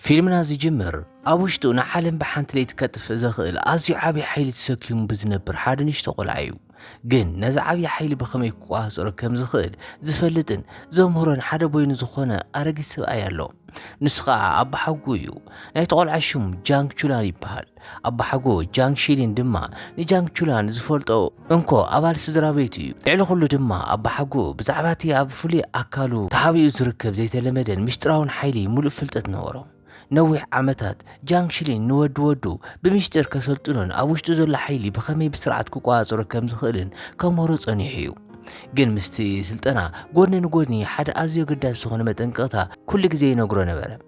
فيلمنا زيجمر أوشتو نعلم بحنت ليت كتف زخيل أزي عبي حيل تسكيم بزنبر حدا نشتغل عيو جن نزع عبي حيل بخمي قواس ركم زخيل زفلتن زمهرن حدا بوين زخونة أرجع سبأي له نسخة أبا حقويو نيتقول عشوم جانك تشولان يبهال أبا حقو جانك شيلين دما نجانك تشولان زفلتو انكو أبال سدرا بيتيو لعلو كله دما أبا حقو بزعباتي أبا فلي أكالو تحاوي يزركب زي تلمدن مشتراون حيلي ملو فلتت نورو نوح عمتات جانكشلين نودو بمشتر كسلطنون أوشتو زل حيلي بخمي بسرعة كوكوازور كم زخلن كمورو صنيحيو جن مستي سلطنا قوني حد أزيو قداس سخون متنقطها كل جزي نقرو نبرا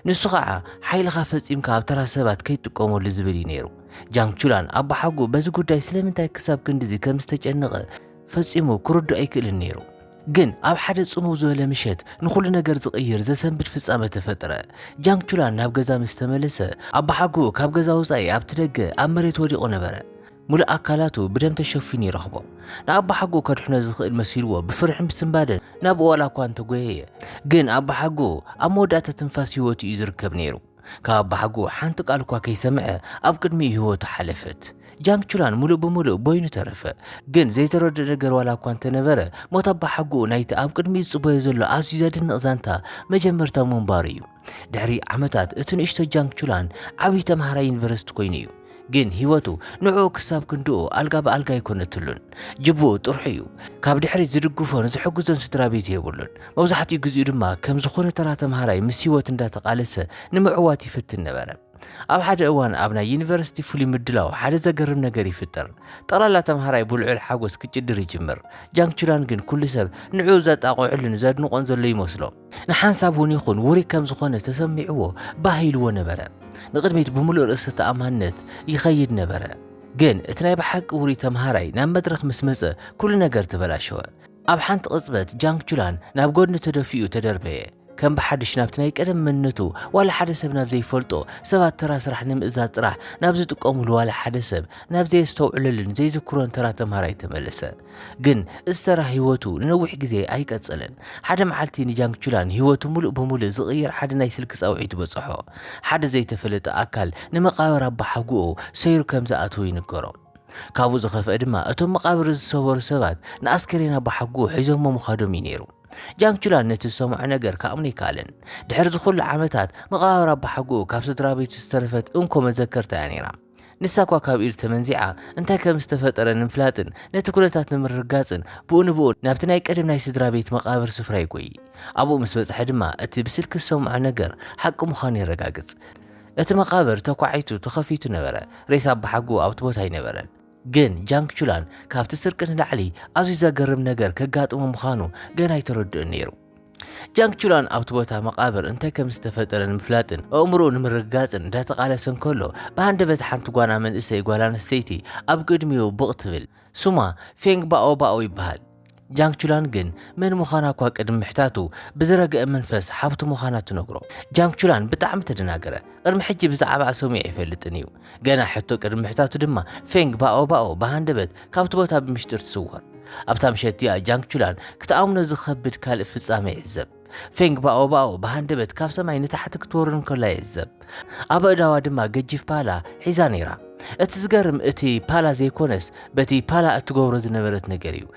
نسخع حيل خافت إمكاب ترى سبات كي تقوموا لزبلي نيرو جانكشلان أبا حقو بز قداس سلامنتا كساب كندزي كمستجنغ فسيمو كردو أيكل النيرو جن أب حد صنو زولا مشت نخل نجر صغير زسم بتفصامة فترة جانك تلان ناب جزا مستملسة أب حقو كاب جزا وصاي أب ترجع أمرت ودي قنبرة ملا أكلاتو بدم تشوفيني رهبة ناب حقو كرحنا زخ المسيروا بفرح بسنبادن ناب ولا كوان تقويه جن أب حقو أمودات تنفاس يوتي يزركب نيرو كاب حقو حنتق ألقوا كي سمع أب قدمي هو تحلفت جانك تلان ملو بملو بوينو ترفه جن زي ترد نجر ولا كوانت نبرة متابع حقو نايت أب قدمي صبي زلو عزيزة النقزانتا مجمرتا منباريو دعري عمتات اتن اشتا جانك تلان عوي تمهارا ينفرست كوينيو جن هيوتو نوعو كساب كندو ألقا بألقا يكون تلون جبو ترحيو كاب دحري زرقوفون زحقو زن سترابيت يبولون موزحتي قزيو دما كم زخونة ترى تمهارا مسيوة دا تقالسة نمعواتي فتن نبرة أب حد أوان أبنا يونيفرسيتي فولي مدلاو حد زقرم نجاري فتر طلع تمهراي بولع الحقوس كتجدر يجمر جانك تشلان جن كل سب نعوزات أقو علن زاد نقون زلي مسلم نحن سابوني خون وري كم زخونة تسمعوه باهيلو نبرة نقدميت بملو رأسة أمانت يخيد نبرة جن اتناي بحق وري تمهراي نام مدرخ مسمسة كل نجار تبلاشوا أب حنت قصبت جانك تشلان نابقود نتدفيو تدربيه كم بحدش نابتنا يكرم منتو ولا حد سب نابزي فلتو سبات تراس رح نمئزات راح نابزي تقومول ولا حد سب نابزي يستوعللن زي ذكرون ترى تمهراي تملسة جن السرا هيوتو ننوح جزي أي كتسلن حد معلتي نجانك تشلان هيوتو ملء بملء صغير حد نايسلكس أو عيد بصحو حد زي تفلت أكل نمقاور رب حقوقو سير كم زاتو ينكرم كابو زخف أدما أتو مقابر الصور سبات نأسكرين بحقوق حيزهم مخادمين يرو جانك تشلان نتسمع نجر كأمني كالن دحرز كل عمتات مغارة بحقوق كاب سترابي تسترفت أمكم ذكرت عنيرا نساكوا كابير تمنزعة انت كم استفتر نمفلاتن نتكولتات نمرقاتن بون نابتنا يقدم ناي سدرابيت مقابر سفراي قوي أبو مسبز حدما اتي بسلك السمع نجر حق مخاني رقاقت اتي مقابر تقوعيتو تخفيتو نبرا ريسا بحقو أو تبوتاي نبرا جن جانك تشلان كاب تسرقن لعلي عزيزا قرم نجر كقاط مخانو جناي ترد النيرو جانك تشلان أبتبوتها مقابر انت كم استفتر المفلاتن أمرو نمرقاتن دا تقالسن كله بهاندبت حانتو قوانا من إسي قوالان السيتي أبقدميو بغتفل سوما فينك باو يبهال جانك تشلان جن من مخانا كواك ادم محتاتو بزرق منفس حابتو مخانا تنقرو جانك تشلان بتعم تدناقره ارمحجي بزعبع سومي يفلتنيو جانا حتو ادم محتاتو دما فينك باو بهاندبت كابتبوتها بمشتر تصور أبتام شتيا جانك تشلان كتأمن زخبت كالف فصامي يعزب فينك باو بهاندبت كاب سماي نتحتك تورن كلا يعزب أبا داوا دما جيف بالا حيزانيرا اتزقرم اتي بالا زي كونس بتي بالا اتقورز نبرت نقريو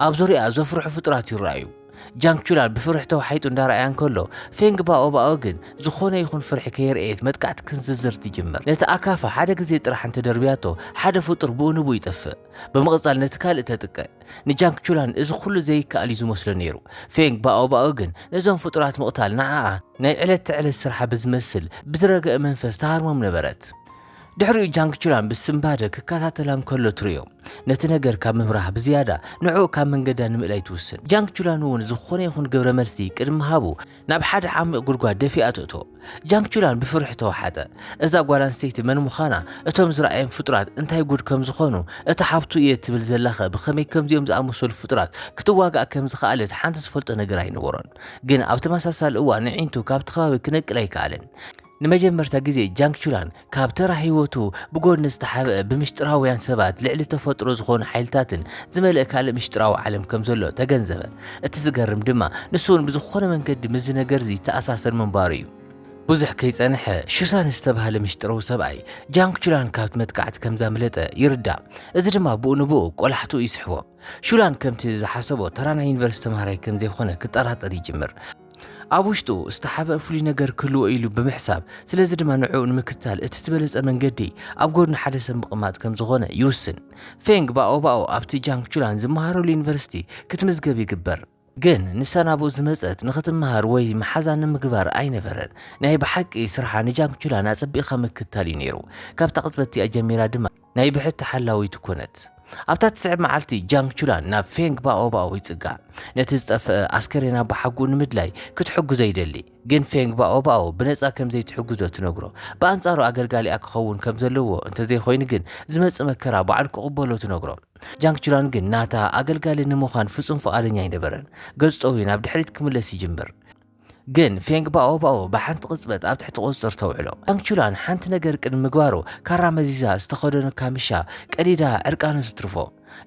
أبزوري أزفرح فطرات الرأيو جانك تشلان بفرحته وحيت اندار عيان كله فينك باو جن زخونه يكون فرح كير ايت متقعت كنززر تجمر نتأكافة حدا قزي طرح انت دربياته حدا فطر بونبو يطفئ بمقصال نتكال تتقع نجانك تشلان إذا كله زي كاليزو مسلو نيرو فينك باو جن نزون فطرات مقتال نعاء نعلت على السرحة بزمسل بزرق منفس تهارمم نبرت دحري جانك تشلان بالسنبادة ككاتاتلان كله تريو نتنجر كام مبراه بزيادة نوعو كام من قدان مئلاي توسن جانك تشلان هون زخوني يخون قبر مرسي كرم هابو ناب حد عام قرقواد دفي أتوتو جانك تشلان بفرحته حدا إذا قوالان سيتي من مخانا اتهم زرعين فطرات انتهي قول كم زخونو اتحابتو إيت بالزلاخة بخمي كم زيوم زعمسو الفطرات كتواقع كم زخالت حانتس فلط نقراين ورن جين أبتماساسا الأوان نعينتو كابتخوابي كنك لايك علن نمجمرتا جزي جانك تشلان كابترا هيوتو بقول نستحب بمشتراويان سبات لعلي تفطرو زخون حيلتاتن زملأ كالي مشتراو عالم كمزولو تغنزبه اتزقرم دما نسون بزخون من قد مزنا قرزي تأساسر من باريو ብዙሕ ከይጸንሐ ሹሳን ዝተባሃለ ምሽጥራዊ ሰብኣይ ጃንግ ቹላን ካብቲ መጥቃዕቲ ከም ዘምለጠ ይርዳእ። እዚ ድማ ብኡ ንብኡ ቆላሕቱ ይስሕቦ። ሹላን ከምቲ ዝሓሰቦ ተራ ናይ ዩኒቨርሲቲ ተምሃራይ ከም ዘይኮነ ክጠራጠር ይጅምር። ኣብ ውሽጡ ዝተሓበ ፍሉይ ነገር ክህልዎ ኢሉ ብምሕሳብ ስለዚ ድማ ንዕኡ ንምክትታል እቲ ዝበለጸ መንገዲ ኣብ ጎድኒ ሓደ ሰብ ምቕማጥ ከም ዝኾነ ይውስን። ፌንግ ባኦባኦ ኣብቲ ጃንግ ቹላን ዝመሃረሉ ዩኒቨርሲቲ ክትምዝገብ ይግበር። ግን ንሰናብኡ ዝመጸት ንኽትመሃር ወይ መሓዛ ንምግባር ኣይነበረን። ናይ ብሓቂ ስርሓ ንጃንግ ቹላን ኣጸቢቕኻ ምክትታል እዩ ነይሩ። ካብታ ቅጽበት እቲኣ ጀሚራ ድማ ናይ ብሕቲ ሓላዊት ኮነት። ኣብታ ትስዕብ መዓልቲ ጃንግ ቹላን ናብ ፌንግ ባኦባኦ ይጽጋዕ። ነቲ ዝጠፍአ ኣስከሬና ብሓጉኡ ንምድላይ ክትሕግዞ ይደሊ። ግን ፌንግ ባኦባኦ ብነጻ ከም ዘይትሕግዞ ትነግሮ። ብኣንጻሩ ኣገልጋሊኣ ክኸውን ከም ዘለዎ እንተዘይኮይኑ ግን ዝመጽእ መከራ ባዕሉ ክቕበሎ ትነግሮ። ጃንግ ቹላን ግን ናታ ኣገልጋሊ ንምዃን ፍጹም ፈቓደኛ ኣይነበረን። ገጹ ጠውዩ ናብ ድሕሪት ክምለስ ይጅምር። ግን ፌንግ ባኦባኦ ብሓንቲ ቅጽበት ኣብ ትሕቲ ቁጽር ተውዕሎ። ጃንግ ቹላን ሓንቲ ነገር ቅድሚ ምግባሩ ካራ መዚዛ ዝተኸደኑ ካምሻ ቀዲዳ ዕርቃኑ ትትርፎ።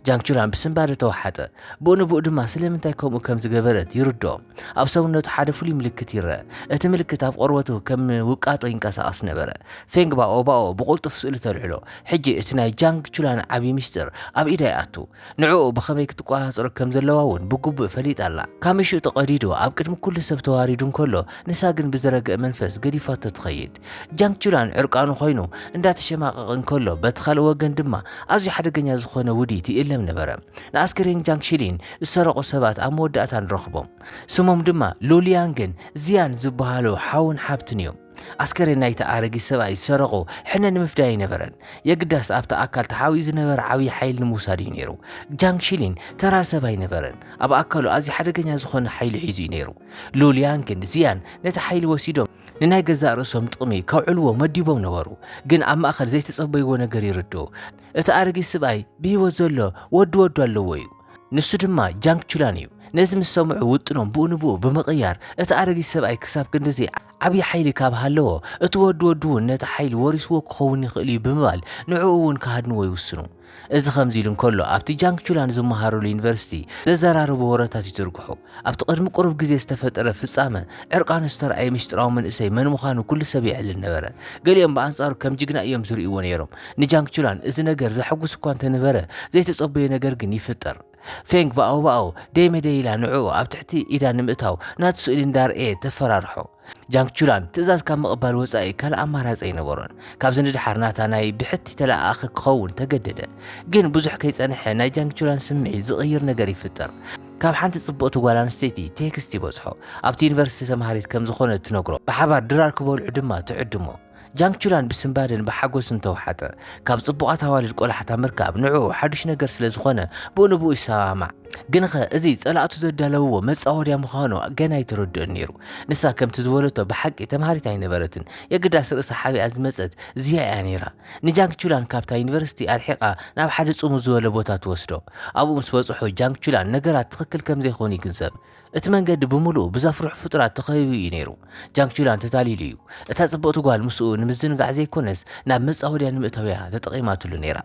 ጃንግ ቹላን ብስንባደ ተዋሓጠ። ብኡ ንብኡ ድማ ስለምንታይ ከምኡ ከም ዝገበረት ይርድኦ። ኣብ ሰውነቱ ሓደ ፍሉይ ምልክት ይርአ። እቲ ምልክት ኣብ ቆርበቱ ከም ውቃጦ ይንቀሳቐስ ነበረ። ፌንግ ባኦባኦ ብቁልጡፍ ስእሊ ተልዕሎ። ሕጂ እቲ ናይ ጃንግ ቹላን ዓብዪ ምስጢር ኣብ ኢዳ ይኣቱ። ንዕኡ ብኸመይ ክትቆፃፀሮ ከም ዘለዋ እውን ብግቡእ ፈሊጣ ኣላ። ካምሽኡ ተቐዲዱ ኣብ ቅድሚ ኩሉ ሰብ ተዋሪዱ እንከሎ ንሳ ግን ብዝረግአ መንፈስ ገዲፋቶ ትኸይድ። ጃንግ ቹላን ዕርቃኑ ኮይኑ እንዳተሸማቐቐ እንከሎ በቲ ካልእ ወገን ድማ ኣዝዩ ሓደገኛ ዝኾነ ውዲት ይእለም ነበረ። ንኣስከሬን ጃንግ ሺሊን ዝሰረቑ ሰባት ኣብ መወዳእታ ንረኽቦም። ስሞም ድማ ሉሊያንግን ዚያን ዝበሃሉ ሓውን ሓብትን እዮም። ኣስከሬን ናይቲ ኣረጊት ሰብኣይ ዝሰረቑ ሕነ ንምፍዳይ ይነበረን። የግዳስ ኣብቲ ኣካል ተሓዊኡ ዝነበረ ዓብዪ ሓይሊ ንምውሳድ እዩ ነይሩ። ጃንግ ሺሊን ተራ ሰብ ኣይነበረን። ኣብ ኣካሉ ኣዝዩ ሓደገኛ ዝኾነ ሓይሊ ሒዙ እዩ ነይሩ። ሉሊያንግን ዚያን ነቲ ሓይሊ ወሲዶም ንናይ ገዛእ ርእሶም ጥቕሚ ከውዕልዎ መዲቦም ነበሩ። ግን ኣብ ማእኸል ዘይተጸበይዎ ነገር ይርድኡ። እቲ ኣረጊት ሰብኣይ ብሂወት ዘሎ ወዲ ኣለዎ እዩ። ንሱ ድማ ጃንግ ቹላን እዩ። ነዚ ምስ ሰምዑ ውጥኖም ብኡ ንብኡ ብምቕያር እቲ ኣረጊት ሰብኣይ ክሳብ ክንዲዚ ዓብዪ ሓይሊ ካብ ሃለዎ እቲ ወዲ እውን ነቲ ሓይሊ ወሪስዎ ክኸውን ይኽእል እዩ ብምባል ንዕኡ እውን ካሃድንዎ ይውስኑ። እዚ ከምዚ ኢሉ እንከሎ ኣብቲ ጃንግ ቹላን ዝመሃረሉ ዩኒቨርሲቲ ዘዘራርቡ ወረታት ይዝርግሑ። ኣብቲ ቅድሚ ቁሩብ ግዜ ዝተፈጠረ ፍጻመ ዕርቃኑ ዝተረኣየ ምስጢራዊ መንእሰይ መን ምዃኑ ኩሉ ሰብ ይዕልል ነበረ። ገሊኦም ብኣንጻሩ ከም ጅግና እዮም ዝርእይዎ ነይሮም። ንጃንግ ቹላን እዚ ነገር ዘሐጉስ እኳ እንተነበረ ዘይተጸበየ ነገር ግን ይፍጠር። ፌንግ ባኦባኦ ደይመደይላ ንዕኡ ኣብ ትሕቲ ኢዳ ንምእታው ናቲ ስእሊ እንዳርአየ ተፈራርሖ። ጃንግ ቹላን ትእዛዝ ካብ ምቕባል ወፃኢ ካልእ ኣማራፂ ኣይነበሮን። ካብዚ ንድሓር ናታ ናይ ብሕቲ ተለኣኸ ክኸውን ተገደደ። ግን ብዙሕ ከይጸንሐ ናይ ጃንግ ቹላን ስምዒት ዝቕይር ነገር ይፍጠር። ካብ ሓንቲ ጽብቕቲ ጓል ኣንስተይቲ ቴክስት ይበጽሖ። ኣብቲ ዩኒቨርሲቲ ተምሃሪት ከም ዝኾነ ትነግሮ። ብሓባር ድራር ክበልዑ ድማ ትዕድሞ። ጃንግ ቹላን ብስንባድን ብሓጎስን ተዋሓጠ። ካብ ጽቡቓት ኣዋልድ ቆላሕታ ምርካብ ንዕኡ ሓዱሽ ነገር ስለ ዝኾነ ብኡ ንብኡ ይሰማማዕ። ግን እዚ ጸላእቱ ዘዳለውዎ መጻወድያ ምዃኑ ገና ይትረድእን ነይሩ። ንሳ ከምቲ ዝበለቶ ብሓቂ ተምሃሪት ኣይነበረትን። የግዳስ ርእሳ ሓቢኣ ዝመጸት እዚያ እያ ነይራ። ንጃንግ ቹላን ካብታ ዩኒቨርሲቲ ኣርሒቓ ናብ ሓደ ጽሙው ዝበለ ቦታ ትወስዶ። ኣብኡ ምስ በጽሑ ጃንግ ቹላን ነገራት ትኽክል ከም ዘይኾኑ ይግንዘብ። እቲ መንገዲ ብምሉእ ብዘፍርሑ ፍጡራት ተኸቢቡ እዩ ነይሩ። ጃንግ ቹላን ተታሊሉ እዩ። እታ ጽብቕቲ ጓል ምስኡ ንምዝንጋዕ ዘይኮነስ ናብ መጻወድያ ንምእተውያ ተጠቒማትሉ ነይራ።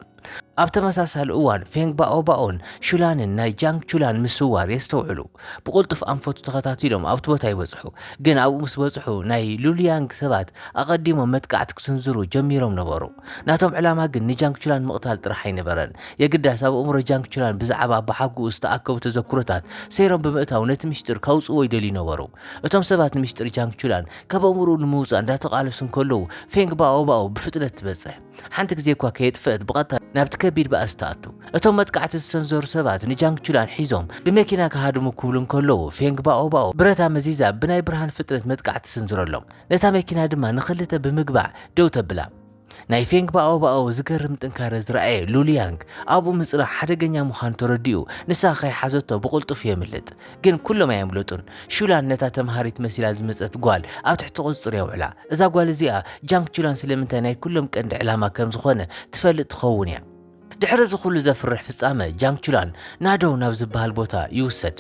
ኣብ ተመሳሳሊ እዋን ፌንግ ባኦባኦን ሹላንን ናይ ጃንግ ቹላን ምስዋር የስተውዕሉ። ብቁልጡፍ ኣንፈቱ ተኸታቲሎም ኣብቲ ቦታ ይበጽሑ። ግን ኣብኡ ምስ በጽሑ ናይ ሉሊያንግ ሰባት ኣቐዲሞም መጥቃዕቲ ክስንዝሩ ጀሚሮም ነበሩ። ናቶም ዕላማ ግን ንጃንግ ቹላን ምቕታል ጥራሕ ኣይነበረን። የግዳስ ኣብ እምሮ ጃንግ ቹላን ብዛዕባ ብሓጉኡ ዝተኣከቡ ተዘክሮታት ሰይሮም ብምእታው ነቲ ምስጢር ካውፅዎ ይደልዩ ነበሩ። እቶም ሰባት ንምስጢር ጃንግ ቹላን ካብ እምርኡ ንምውፃእ እንዳተቓለሱ እንከለዉ ፌንግ ባኦባኦ ብፍጥነት ትበጽሕ። ሓንቲ ግዜ እኳ ከየጥፍአት ብቐጥታ ናብቲ ከቢድ ባእስ ተኣቱ። እቶም መጥቃዕቲ ዝሰንዘሩ ሰባት ንጃንግ ቹላን ሒዞም ብመኪና ክሃድሙ ክብሉ እንከለዉ ፌንግ ባኦባኦ ብረታ መዚዛ ብናይ ብርሃን ፍጥነት መጥቃዕቲ ትስንዝረሎም። ነታ መኪና ድማ ንኽልተ ብምግባዕ ደው ተብላ። ናይ ፌንግ ባኦባኦ ዝገርም ጥንካረ ዝረኣየ ሉሊያንግ ኣብኡ ምጽናሕ ሓደገኛ ምዃኑ ተረዲኡ ንሳ ከይሓዘቶ ብቁልጡፍ የምልጥ። ግን ኩሎም ኣየምልጡን። ሹላን ነታ ተምሃሪት መሲላ ዝመጸት ጓል ኣብ ትሕቲ ቁጽር የውዕላ። እዛ ጓል እዚኣ ጃንግ ቹላን ስለምንታይ ናይ ኩሎም ቀንዲ ዕላማ ከም ዝኾነ ትፈልጥ ትኸውን እያ። ድሕሪ እዚ ኩሉ ዘፍርሕ ፍጻመ ጃንግ ቹላን ናዶው ናብ ዝበሃል ቦታ ይውሰድ።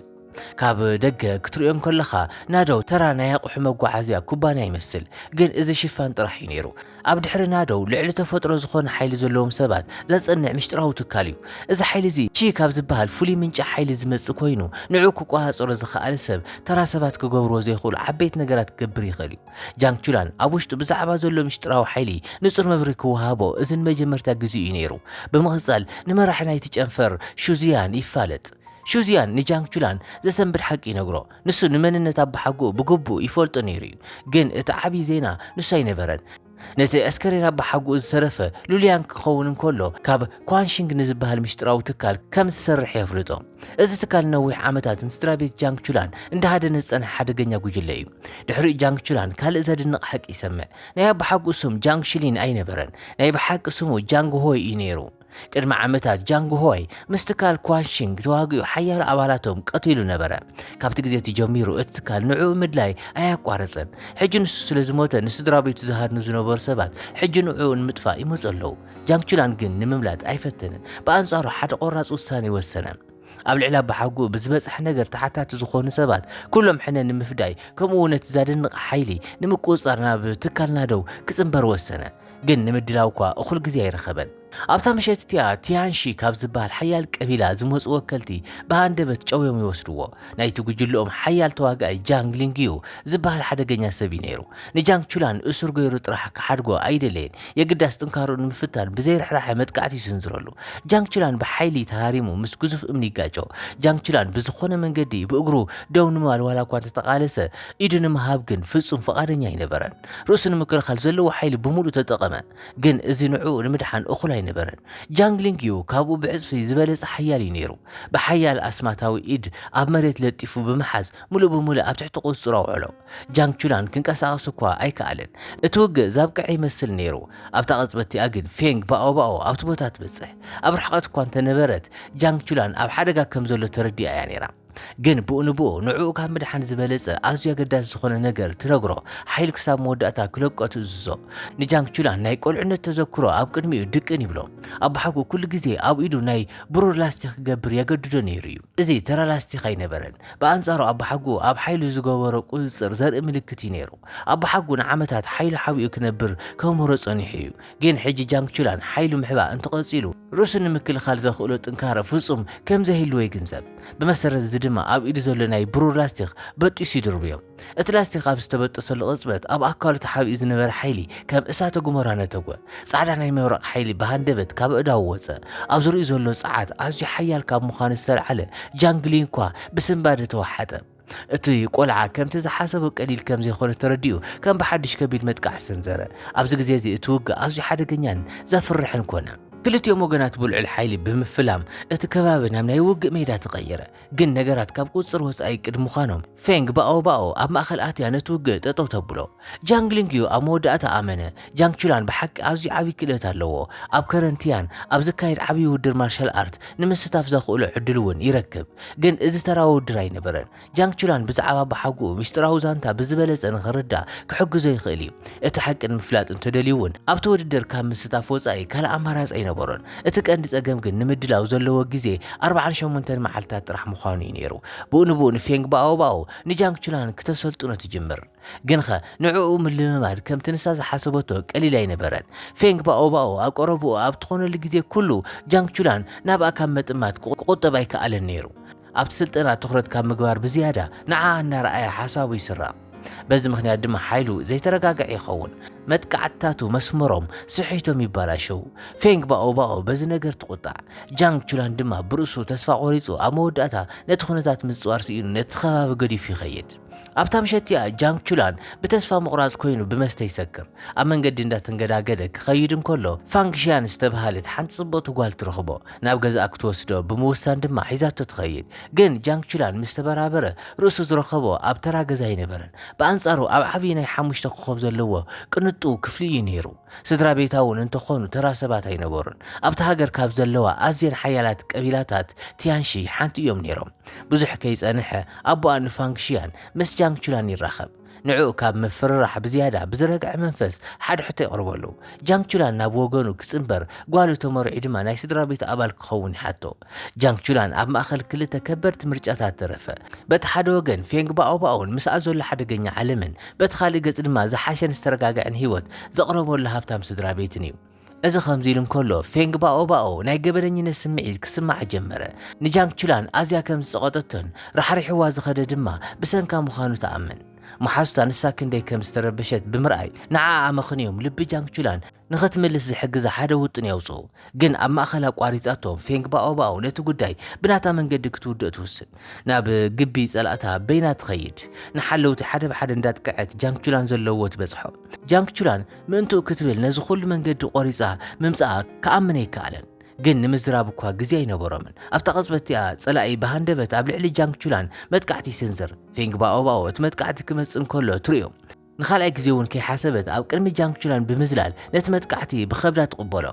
ካብ ደገ ክትሪኦም ከለኻ ናደው ተራ ናይ ኣቑሑ መጓዓዝያ ኩባንያ ይመስል ግን እዚ ሽፋን ጥራሕ እዩ ነይሩ ኣብ ድሕሪ ናደው ልዕሊ ተፈጥሮ ዝኾነ ሓይሊ ዘለዎም ሰባት ዘጸንዕ ምስጢራዊ ትካል እዩ እዚ ሓይሊ እዚ ቺ ካብ ዝበሃል ፍሉይ ምንጪ ሓይሊ ዝመጽእ ኮይኑ ንዑ ክቆሃፀሮ ዝኽኣል ሰብ ተራ ሰባት ክገብርዎ ዘይኽእሉ ዓበይቲ ነገራት ክገብር ይኽእል እዩ ጃንግ ቹላን ኣብ ውሽጡ ብዛዕባ ዘሎ ምስጢራዊ ሓይሊ ንጹር መብሪ ክወሃቦ እዚ ንመጀመርታ ግዜ እዩ ነይሩ ብምቕጻል ንመራሒ ናይቲ ጨንፈር ሹዚያን ይፋለጥ ሹዚያን ንጃንግ ቹላን ዘሰንብድ ሓቂ ይነግሮ ንሱ ንመንነት ኣባሓጉኡ ብግቡእ ይፈልጦ ነይሩ እዩ ግን እቲ ዓብዪ ዜና ንሱ ኣይነበረን ነቲ ኣስከሬን ኣባሓጉኡ ዝሰረፈ ሉልያን ክኸውን እንከሎ ካብ ኳንሺንግ ንዝበሃል ምስጢራዊ ትካል ከም ዝሰርሕ የፍልጦ እዚ ትካል ነዊሕ ዓመታት ንስድራ ቤት ጃንግ ቹላን እንዳሃደነ ዝጸንሐ ሓደገኛ ጉጅለ እዩ ድሕሪኡ ጃንግ ቹላን ካልእ ዘድንቕ ሓቂ ይሰምዕ ናይ ኣባሓጉኡ ስም ጃንግ ሽሊን ኣይነበረን ናይ ብሓቂ ስሙ ጃንግ ሆይ እዩ ነይሩ ቅድሚ ዓመታት ጃንግ ሆይ ምስ ትካል ኳንሺንግ ተዋጊኡ ሓያሎ ኣባላቶም ቀቲሉ ነበረ ካብቲ ግዜ ጀሚሩ እቲ ትካል ንዕኡ ምድላይ ኣያቋረፀን ሕጂ ንሱ ስለ ዝሞተ ንስድራ ቤቱ ዝሃድኑ ዝነበሩ ሰባት ሕጂ ንዕኡ ንምጥፋእ ይመፁ ኣለዉ ጃንግ ቹላን ግን ንምምላጥ ኣይፈትንን ብኣንጻሩ ሓደ ቆራፅ ውሳነ ይወሰነ ኣብ ልዕሊ ኣባሓጉኡ ብዝበፅሕ ነገር ተሓታቲ ዝኾኑ ሰባት ኩሎም ሕነ ንምፍዳይ ከምኡ እውን እቲ ዘደንቕ ሓይሊ ንምቁፅጻር ናብ ትካል ናደው ክጽንበር ወሰነ ግን ንምድላው እኳ እኹል ግዜ ኣይረኸበን ኣብታ ምሸት እቲኣ ቲያንሺ ካብ ዝበሃል ሓያል ቀቢላ ዝመፁ ወከልቲ ብሃንደበት ጨውዮም ይወስድዎ ናይቲ ጉጅልኦም ሓያል ተዋጋኢ ጃንግ ሊንግዩ ዝበሃል ሓደገኛ ሰብ እዩ ነይሩ ንጃንግ ቹላን እሱር ገይሩ ጥራሕ ክሓድጎ ኣይደለየን የግዳስ ጥንካርኡ ንምፍታን ብዘይርሕራሕ መጥቃዕቲ ይስንዝረሉ ጃንግ ቹላን ብሓይሊ ተሃሪሙ ምስ ግዙፍ እምኒ ይጋጮ ጃንግ ቹላን ብዝኾነ መንገዲ ብእግሩ ደው ንምባል ዋላ እኳ እንተተቃለሰ ኢዱ ንምሃብ ግን ፍጹም ፈቃደኛ ኣይነበረን ርእሱ ንምክልኻል ዘለዎ ሓይሊ ብምሉእ ተጠቐመ ግን እዚ ንዕኡ ንምድሓን እኹል ነበረን ጃንግ ሊንግዩ ካብኡ ብዕጽፊ ዝበለጸ ሓያል እዩ ነይሩ ብሓያል ኣስማታዊ ኢድ ኣብ መሬት ለጢፉ ብምሓዝ ሙሉእ ብምሉእ ኣብ ትሕቲ ቁፅሩ ኣውዕሎ ጃንግ ቹላን ክንቀሳቐስ እኳ ኣይከኣለን እቲ ውግእ ዛብቅዐ ይመስል ነይሩ ኣብታ ቅጽበት እቲኣ ግን ፌንግ ባኦባኦ ኣብቲ ቦታ ትበጽሕ ኣብ ርሕቐት እኳ እንተነበረት ጃንግ ቹላን ኣብ ሓደጋ ከም ዘሎ ተረዲኣ እያ ነይራ ግን ብኡንብኡ ንዕኡ ካብ ምድሓን ዝበለጸ ኣዝዩ ኣገዳሲ ዝኾነ ነገር ትነግሮ ሓይሊ ክሳብ መወዳእታ ክለቀቱ እዝዞ ንጃንግ ቹላን ናይ ቆልዕነት ተዘክሮ ኣብ ቅድሚኡ ድቅን ይብሎ ኣባሓጉ ኩሉ ግዜ ኣብ ኢዱ ናይ ብሩር ላስቲክ ክገብር የገድዶ ነይሩ እዩ እዚ ተራ ላስቲክ ኣይነበረን ብኣንጻሩ ኣባሓጉ ኣብ ሓይሉ ዝገበሮ ቁፅፅር ዘርኢ ምልክት እዩ ነይሩ ኣባሓጉ ንዓመታት ሓይሉ ሓቢኡ ክነብር ከምህሮ ጸኒሑ እዩ ግን ሕጂ ጃንግ ቹላን ሓይሉ ምሕባእ እንተቐፂሉ ርእሱ ንምክልኻል ዘኽእሎ ጥንካረ ፍጹም ከም ዘህልዎ ይግንዘብ ብመሰረት ድማ ኣብ ኢዱ ዘሎ ናይ ብሩር ላስቲክ በጢሱ ይድርብዮም እቲ ላስቲክ ኣብ ዝተበጠሰሉ ቅጽበት ኣብ ኣካሉ ተሓቢኡ ዝነበረ ሓይሊ ከም እሳተ ጉመራ ነተጎ ጻዕዳ ናይ መብረቕ ሓይሊ ብሃንደበት ካብ እዳው ወፀ ኣብ ዙርኡ ዘሎ ጸዓት ኣዝዩ ሓያል ካብ ምዃኑ ዝተልዓለ ጃንግ ሊንግ እኳ ብስንባደ ተዋሓጠ እቲ ቆልዓ ከምቲ ዝሓሰቦ ቀሊል ከም ዘይኮነ ተረዲኡ ከም ብሓድሽ ከቢድ መጥቃዕ ሰንዘረ ኣብዚ ግዜ እዚ እቲ ውግእ ኣዝዩ ሓደገኛን ዘፍርሕን ኮነ ክልቲኦም ወገናት ብልዕል ሓይሊ ብምፍላም እቲ ከባቢ ናብ ናይ ውግእ ሜዳ ተቐየረ ግን ነገራት ካብ ቁፅር ወፃኢ ቅድሚ ምዃኖም ፌንግ ባኦባኦ ኣብ ማእኸል ኣትያ ነቲ ውግእ ጠጠው ተብሎ ጃንግ ሊንግዩ ኣብ መወዳእታ ኣመነ ጃንግ ቹላን ብሓቂ ኣዝዩ ዓብዪ ክእለት ኣለዎ ኣብ ከረንቲያን ኣብ ዝካየድ ዓብዪ ውድድር ማርሻል ኣርት ንምስታፍ ዘኽእሎ ዕድል እውን ይረክብ ግን እዚ ተራ ውድድር ኣይነበረን ጃንግ ቹላን ብዛዕባ ኣባሓጉኡ ምስጢራዊ ዛንታ ብዝበለፀ ንኽርዳእ ክሕግዞ ይኽእል እዩ እቲ ሓቂ ንምፍላጥ እንተደልዩ እውን ኣብቲ ውድድር ካብ ምስታፍ ወፃኢ ካልእ ኣማራፂ ኣይነበሮን እቲ ቀንዲ ጸገም ግን ንምድላው ዘለዎ ግዜ 48 መዓልታት ጥራሕ ምዃኑ እዩ ነይሩ ብኡንብኡ ንፌንግ ባኦባኦ ንጃንግ ቹላን ክተሰልጥኖ ትጅምር ግን ኸ ንዕኡ ምልምማድ ከምቲ ንሳ ዝሓሰበቶ ቀሊል ኣይነበረን ፌንግ ባኦባኦ ኣብ ቀረብኡ ኣብ ትኾነሉ ግዜ ኩሉ ጃንግ ቹላን ናብኣ ካብ መጥማት ክቁጠብ ኣይከኣለን ነይሩ ኣብቲ ስልጠና ትኹረት ካብ ምግባር ብዝያዳ ንዓ እናረኣያ ሓሳቡ ይስራቕ በዚ ምክንያት ድማ ሓይሉ ዘይተረጋግዕ ይኸውን መጥቃዕታቱ መስመሮም ስሒቶም ይባላሸው ፌንግ ባኦባኦ በዚ ነገር ትቁጣዕ ጃንግ ቹላን ድማ ብርእሱ ተስፋ ቆሪጹ ኣብ መወዳእታ ነቲ ኩነታት ምጽዋር ሲኢኑ ነቲ ከባቢ ገዲፉ ይኸይድ ኣብታ ምሸትያ ጃንግ ቹላን ብተስፋ ምቑራጽ ኮይኑ ብመስተ ይሰክር ኣብ መንገዲ እንዳተንገዳገደ ክኸይድ እንከሎ ፋንግሺያን ዝተባሃለት ሓንቲ ጽብቕቲ ጓል ትረኽቦ ናብ ገዛኣ ክትወስዶ ብምውሳን ድማ ሒዛቶ ትኸይድ ግን ጃንግ ቹላን ምስ ተበራበረ ርእሱ ዝረኸቦ ኣብ ተራ ገዛ ኣይነበረን ብኣንጻሩ ኣብ ዓብዪ ናይ 5 ኮኾብ ዘለዎ ቅንጡ ክፍሊ እዩ ነይሩ ስድራ ቤታውን እንተኾኑ ተራ ሰባት ኣይነበሩን ኣብቲ ሃገር ካብ ዘለዋ ኣዝየን ሓያላት ቀቢላታት ቲያንሺ ሓንቲ እዮም ነይሮም ብዙሕ ከይጸንሐ ኣቦኣ ንፋንግሺያን ምስ ጃንግ ቹላን ይራኸብ ንዑ ካብ መፍርራሕ ብዝያዳ ብዝረግዕ መንፈስ ሓደ ሕቶ ይቕርበሉ ጃንግ ቹላን ናብ ወገኑ ክጽንበር ጓሉ ተመርዒ ድማ ናይ ስድራ ቤት ኣባል ክኸውን ይሓቶ ጃንግ ቹላን ኣብ ማእኸል ክልተ ከበድቲ ምርጫታት ተረፈ በቲ ሓደ ወገን ፌንግ ባኦባኦን ምስኣ ዘሎ ሓደገኛ ዓለምን በቲ ካልእ ገጽ ድማ ዝሓሸን ዝተረጋግዐን ህይወት ዘቕረበሉ ሃብታም ስድራ ቤትን እዩ እዚ ከምዚ ኢሉ እንከሎ ፌንግ ባኦባኦ ናይ ገበነኝነት ስምዒት ክስማዕ ጀመረ ንጃንግ ቹላን ኣዝያ ከም ዝፀቐጠቶን ራሕሪሕዋ ዝኸደ ድማ ብሰንካ ምዃኑ ተኣምን መሓዙታ ንሳ ክንደይ ከም ዝተረበሸት ብምርኣይ ንዓኣ ኣመኽንዮም ልቢ ጃንግ ቹላን ንኽትምልስ ዝሕግዛ ሓደ ውጥን የውፅኡ ግን ኣብ ማእኸል ኣቋሪፃቶም ፌንግ ባኦባኦ ነቲ ጉዳይ ብናታ መንገዲ ክትውድእ ትውስን ናብ ግቢ ጸላእታ በይና ትኸይድ ንሓለውቲ ሓደ ብሓደ እንዳጥቅዐት ጃንግ ቹላን ዘለዎ ትበጽሖ ጃንግ ቹላን ምእንትኡ ክትብል ነዚ ኩሉ መንገዲ ቆሪፃ ምምጻኣ ከኣምን ኣይከኣለን ግን ንምዝራብ እኳ ግዜ ኣይነበሮምን ኣብታ ቅጽበት እያ ጸላኢ ብሃንደበት ኣብ ልዕሊ ጃንግ ቹላን መጥቃዕቲ ይስንዝር ፌንግ ባኦባኦ እቲ መጥቃዕቲ ክመጽእ እንከሎ ትርእዮም ንኻልኣይ ግዜ እውን ከይሓሰበት ኣብ ቅድሚ ጃንግ ቹላን ብምዝላል ነቲ መጥቃዕቲ ብኸብዳ ትቕበሎ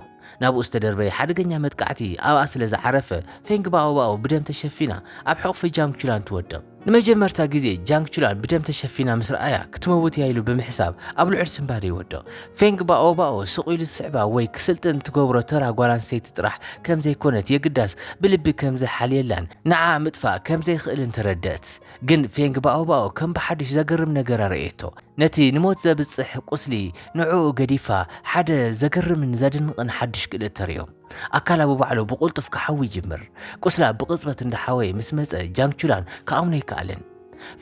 ናብኡ ዝተደርበየ ሓደገኛ መጥቃዕቲ ኣብኣ ስለ ዝዓረፈ ፌንግ ባኦባኦ ብደም ተሸፊና ኣብ ሕቑፊ ጃንግ ቹላን ትወድቕ ንመጀመርታ ግዜ ጃንግ ቹላን ብደም ተሸፊና ምስ ረኣያ ክትመውት እያ ኢሉ ብምሕሳብ ኣብ ልዑል ስምባደ ይወድቕ ፌንግ ባኦባኦ ስቑኢሉ ዝስዕባ ወይ ክስልጥን ትገብሮ ተራ ጓል ኣንስተይቲ ጥራሕ ከም ዘይኮነት የግዳስ ብልቢ ከም ዘይሓልየላን ንዓኣ ምጥፋእ ከም ዘይኽእልን ተረድአት ግን ፌንግ ባኦባኦ ከም ብሓድሽ ዘገርም ነገር ኣርእየቶ ነቲ ንሞት ዘብጽሕ ቁስሊ ንዕኡ ገዲፋ ሓደ ዘገርምን ዘድንቕን ሓድሽ ክእለት ተርእዮም ኣካላ ብባዕሉ ብቁልጡፍ ክሓዊ ይጅምር ቁስላ ብቕጽበት እንዳሓወየ ምስ መጸ ጃንግ ቹላን ከኣምኖ ኣይከኣልን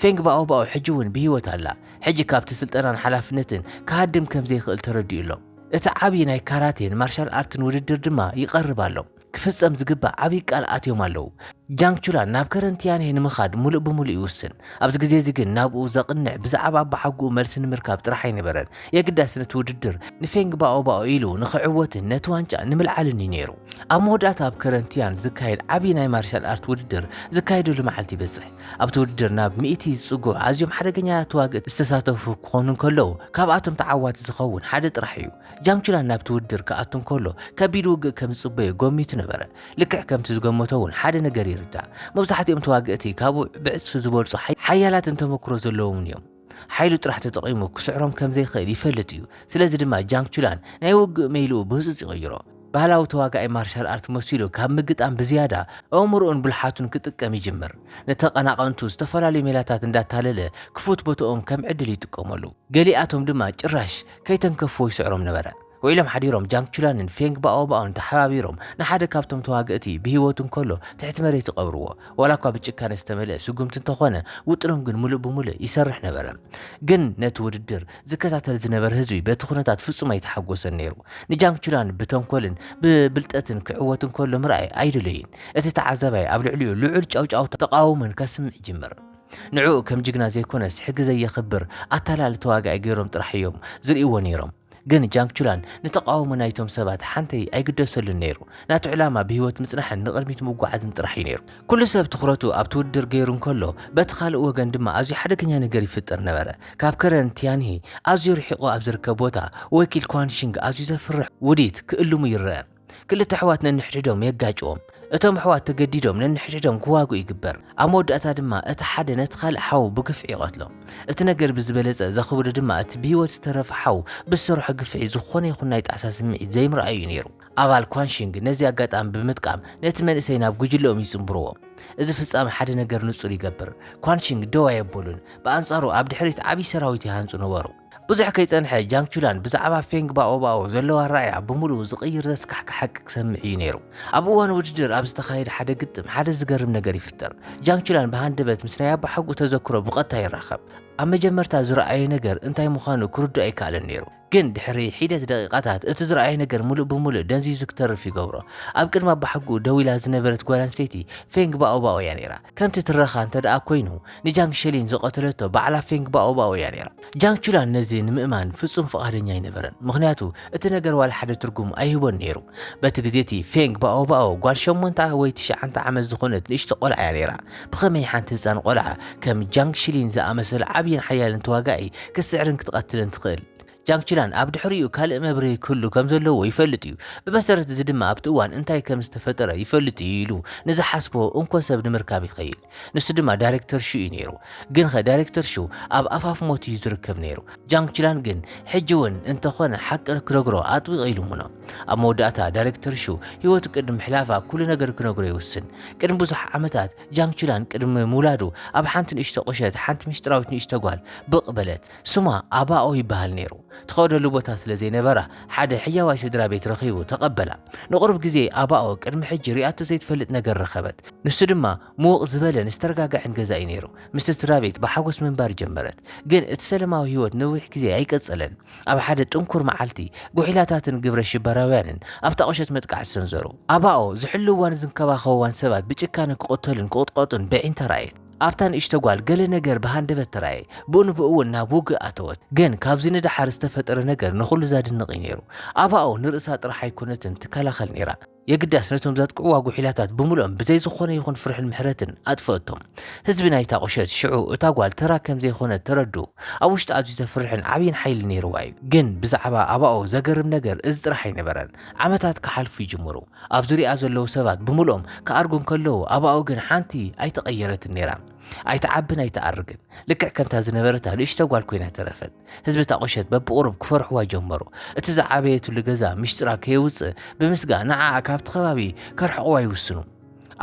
ፌንግ ባኦባኦ ሕጂ እውን ብሂወት ኣላ ሕጂ ካብቲ ስልጠናን ሓላፍነትን ክሃድም ከም ዘይኽእል ተረዲኡ ኣሎ እቲ ዓብዪ ናይ ካራቴን ማርሻል ኣርትን ውድድር ድማ ይቐርብ ኣሎ ክፍጸም ዝግባእ ዓብዪ ቃል ኣትዮም ኣለዉ ጃንግ ቹላን ናብ ከረንቲያኔ ንምኻድ ሙሉእ ብምሉእ ይውስን ኣብዚ ግዜ እዚ ግን ናብኡ ዘቕንዕ ብዛዕባ ኣባሓጉኡ መልሲ ንምርካብ ጥራሕ ኣይነበረን የግዳስ ነቲ ውድድር ንፌንግ ባኦባኦ ኢሉ ንኽዕወትን ነቲ ዋንጫ ንምልዓልን እዩ ነይሩ ኣብ መወዳእታ ኣብ ከረንቲያን ዝካየድ ዓብዪ ናይ ማርሻል ኣርት ውድድር ዝካየደሉ መዓልቲ ይበጽሕ ኣብቲ ውድድር ናብ 100 ዝጽጉዕ ኣዝዮም ሓደገኛታት ተዋግእቲ ዝተሳተፉ ክኾኑ እንከለዉ ካብኣቶም ተዓዋቲ ዝኸውን ሓደ ጥራሕ እዩ ጃንግ ቹላን ናብቲ ውድድር ክኣቱ እንከሎ ከቢድ ውግእ ከም ዝጽበዮ ገሚቱ ነበረ ልክዕ ከምቲ ዝገመቶ እውን ሓደ ነገር ይርዳእ መብዛሕትኦም ተዋግእቲ ካብኡ ብዕፅፊ ዝበልጹ ሓያላትን ተመክሮ ዘለዎም እዮም ሓይሉ ጥራሕ ተጠቒሙ ክስዕሮም ከም ዘይኽእል ይፈልጥ እዩ ስለዚ ድማ ጃንግ ቹላን ናይ ውግእ መይልኡ ብህፁፅ ይቕይሮ ባህላዊ ተዋጋኢ ማርሻል ኣርት መሲሉ ካብ ምግጣም ብዝያዳ ኣእምሮኡን ብልሓቱን ክጥቀም ይጅምር ነተቐናቐንቱ ዝተፈላለዩ ሜላታት እንዳታለለ ክፉት ቦትኦም ከም ዕድል ይጥቀመሉ ገሊኣቶም ድማ ጭራሽ ከይተንከፍዎ ይስዕሮም ነበረ ወኢሎም ሓዲሮም ጃንግ ቹላንን ፌንግ ባኦባኦን ተሓባቢሮም ንሓደ ካብቶም ተዋግእቲ ብሂወቱ እንከሎ ትሕቲ መሬት ይቐብርዎ ዋላ እኳ ብጭካነ ዝተመልአ ስጉምቲ እንተኾነ ውጥኖም ግን ሙሉእ ብምሉእ ይሰርሕ ነበረ ግን ነቲ ውድድር ዝከታተል ዝነበረ ህዝቢ በቲ ኩነታት ፍጹም ኣይተሓጎሰን ነይሩ ንጃንግ ቹላን ብተንኮልን ብብልጠትን ክዕወት እንከሎ ምርኣይ ኣይደለይን እቲ ተዓዛባይ ኣብ ልዕሊኡ ልዑል ጫውጫውታ ተቃውሞን ከስምዕ ይጅምር ንዕኡ ከም ጅግና ዘይኮነስ ሕጊ ዘየኽብር ኣታላሊ ተዋጋኢ ገይሮም ጥራሕ እዮም ዝርእይዎ ነይሮም ግን ጃንግ ቹላን ንተቃውሞ ናይቶም ሰባት ሓንተይ ኣይግደሰሉን ነይሩ ናቱ ዕላማ ብሂወት ምጽናሕን ንቕድሚት ምጓዓዝን ጥራሕ እዩ ነይሩ ኩሉ ሰብ ትኹረቱ ኣብቲ ውድድር ገይሩ እንከሎ በቲ ካልእ ወገን ድማ ኣዝዩ ሓደገኛ ነገር ይፍጠር ነበረ ካብ ከረንቲያኔ ኣዝዩ ርሒቑ ኣብ ዝርከብ ቦታ ወኪል ኳንሽንግ ኣዝዩ ዘፍርሕ ውዲት ክእልሙ ይርአ ክልተ ኣሕዋት ነንሕድዶም የጋጭዎም እቶም ኣሕዋት ተገዲዶም ነንሕድዶም ክዋጉ ይግበር ኣብ መወዳእታ ድማ እቲ ሓደ ነቲ ካልእ ሓው ብግፍዒ ይቐትሎም እቲ ነገር ብዝበለፀ ዘኽብዶ ድማ እቲ ብሂወት ዝተረፈ ሓው ብዝሰርሖ ግፍዒ ዝኾነ ይኹን ናይ ጣዕሳ ስምዒት ዘይምርኣዩ ነይሩ ኣባል ኳንሽንግ ነዚ ኣጋጣሚ ብምጥቃም ነቲ መንእሰይ ናብ ጉጅለኦም ይጽንብርዎም እዚ ፍጻሜ ሓደ ነገር ንጹር ይገብር ኳንሽንግ ደዋ የበሉን ብኣንጻሩ ኣብ ድሕሪት ዓብዪ ሰራዊት ይሃንጹ ነበሩ ብዙሕ ከይጸንሐ ጃንግ ቹላን ብዛዕባ ፌንግ ባኦባኦ ዘለዋ ራእያ ብምሉእ ዝቕይር ዘስካሕካ ሓቂ ክሰምዕ እዩ ነይሩ ኣብ እዋን ውድድር ኣብ ዝተኻየደ ሓደ ግጥም ሓደ ዝገርም ነገር ይፍጠር ጃንግ ቹላን ብሃንደበት ምስ ናይ ኣባሓጉ ተዘክሮ ብቐጥታ ይራኸብ ኣብ መጀመርታ ዝረኣየ ነገር እንታይ ምዃኑ ክርዳእ ኣይከኣለን ነይሩ ግን ድሕሪ ሒደት ደቂቃታት እቲ ዝረኣየ ነገር ሙሉእ ብምሉእ ደንዝዩ ዝክተርፍ ይገብሮ ኣብ ቅድሚ ኣባሓጉ ደው ኢላ ዝነበረት ጓል ኣንስተይቲ ፌንግ ባኦባኦ እያ ነይራ ከምቲ ትረኻ እንተደኣ ኮይኑ ንጃንግ ሸሊን ዘቐተለቶ ባዕላ ፌንግ ባኦባኦ እያ ነይራ ጃንግ ቹላን ነዚ ንምእማን ፍጹም ፈቓደኛ ኣይነበረን ምክንያቱ እቲ ነገር ዋላ ሓደ ትርጉም ኣይህቦን ነይሩ በቲ ግዜቲ ፌንግ ባኦባኦ ጓል 8 ወይ 9 ዓመት ዝኾነት ንእሽቶ ቆልዓ እያ ነይራ ብኸመይ ሓንቲ ህፃን ቆልዓ ከም ጃንግ ሸሊን ዝኣመሰለ ዓብይን ሓያልን ተዋጋኢ ክስዕርን ክትቐትልን ትኽእል ጃንግችላን ኣብ ድሕሪኡ ካልእ መብሪ ክህሉ ከም ዘለዎ ይፈልጥ እዩ ብመሰረት እዚ ድማ ኣብቲ እዋን እንታይ ከም ዝተፈጠረ ይፈልጥ እዩ ኢሉ ንዝሓስቦ እንኮ ሰብ ንምርካብ ይኸይድ ንሱ ድማ ዳይሬክተር ሹ እዩ ነይሩ ግን ዳይሬክተር ሹ ኣብ ኣፋፍ ሞት እዩ ዝርከብ ነይሩ ጃንግችላን ግን ሕጂ እውን እንተኾነ ሓቂ ክነግሮ ኣጥዊቕ ኢሉ ሙኖ ኣብ መወዳእታ ዳይሬክተር ሹ ህይወቱ ቅድሚ ሕላፋ ኩሉ ነገር ክነግሮ ይውስን ቅድሚ ብዙሕ ዓመታት ጃንግችላን ቅድሚ ሙላዱ ኣብ ሓንቲ ንእሽቶ ቁሸት ሓንቲ ምስጢራዊት ንእሽቶ ጓል ብቕ በለት ስማ ኣባኦ ይበሃል ነይሩ ትኸደሉ ቦታ ስለ ዘይነበራ ሓደ ሕያዋይ ስድራ ቤት ረኺቡ ተቐበላ ንቕርብ ግዜ ኣባኦ ቅድሚ ሕጂ ሪኣቶ ዘይትፈልጥ ነገር ረኸበት ንሱ ድማ ምውቕ ዝበለን ዝተረጋግዐን ገዛ እዩ ነይሩ ምስ ስድራ ቤት ብሓጎስ ምንባር ጀመረት ግን እቲ ሰላማዊ ህይወት ነዊሕ ግዜ ኣይቀጸለን ኣብ ሓደ ጥንኩር መዓልቲ ጉሒላታትን ግብረ ሽበራውያንን ኣብታ ቁሸት መጥቃዕቲ ሰንዘሩ ኣባኦ ዝሕልዋን ዝንከባኸብዋን ሰባት ብጭካነ ክቆተልን ክቕጥቆጡን ብዒን ተራእየት ኣብታ ንእሽቶ ጓል ገለ ነገር ብሃንደበት ተራእየ ብኡን እውን ናብ ውግእ ኣተወት ግን ካብዚ ንድሓር ዝተፈጠረ ነገር ንኹሉ ዘድንቕ እዩ ነይሩ ኣባኦ ንርእሳ ጥራሕ ኣይኮነትን ትከላኸል ነይራ የግዳስ ነቶም ዘጥቅዕዋ ጉሒላታት ብምልኦም ብዘይ ዝኾነ ይኹን ፍርሕን ምሕረትን ኣጥፈአቶም ህዝቢ ናይታ ቁሸት ሽዑ እታ ጓል ተራ ከም ዘይኮነት ተረዱ ኣብ ውሽጢ ኣዝዩ ዘፍርሕን ዓብይን ሓይሊ ነይርዋ እዩ ግን ብዛዕባ ኣባኦ ዘገርም ነገር እዚ ጥራሕ ኣይነበረን ዓመታት ክሓልፉ ይጅምሩ ኣብ ዙርያ ዘለዉ ሰባት ብምልኦም ክኣርጉን ከለዉ ኣባኦ ግን ሓንቲ ኣይተቐየረትን ነይራ ኣይተዓብን ኣይተኣርግን ልክዕ ከምታ ዝነበረታ ንእሽቶ ጓል ኮይና ተረፈት ህዝቢ እታ ቁሸት በብቁርብ ክፈርሕዋ ጀመሩ እቲ ዝዓበየትሉ ገዛ ምስጢራ ከየውፅእ ብምስጋእ ንዓዓ ካብቲ ከባቢ ከርሕቕዋ ይውስኑ